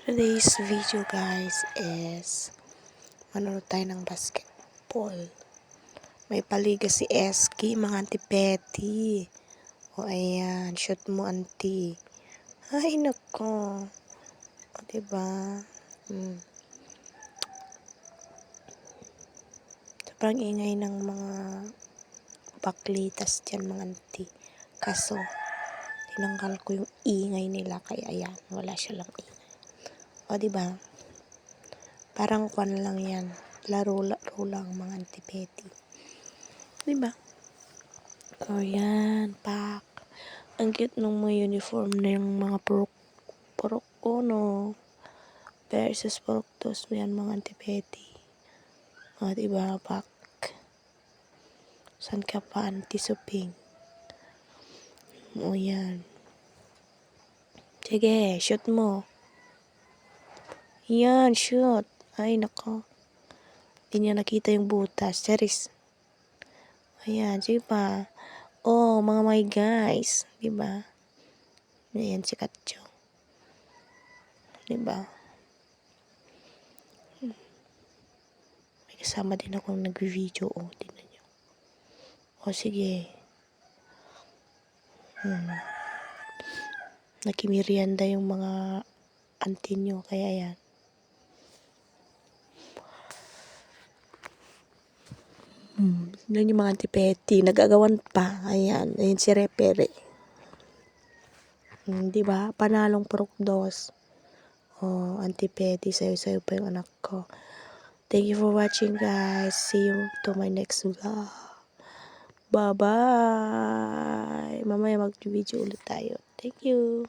Today's video guys is manonood tayo ng basketball. May paliga si Eski, mga antipeti. O ayan, shoot mo auntie. Ay nako. O diba? Sobrang ingay ng mga baklitas dyan mga auntie. Kaso, tinanggal ko yung ingay nila kaya ayan, wala siya lang ingay. O diba? Parang kwan lang yan. Laro-laro lang mga antipeti. Diba? O yan, pak. Ang cute nung mga uniform ng mga purok uno versus purok dos. Yan mga antipeti. O diba, pak. San ka pa anti-suping? O yan. Sige, shoot mo. Yan, shoot. Ay, nako. Hindi niya nakita yung butas. Charis. Ayan, sige pa. Oh, mga my guys. Diba? Ayan, si Katjo. Diba? May kasama din akong nag-video. Oh, tingnan nyo. Oh, sige. Nakimirianda yung mga auntie nyo. Kaya yan. Tignan yung mga antipeti. Nagagawan pa. Ayan. Ayan si Repere. Diba? Panalong purok dos. Oh, antipeti. Sayo-sayo pa yung anak ko. Thank you for watching guys. See you to my next vlog. Bye-bye. Mamaya mag-video ulit tayo. Thank you.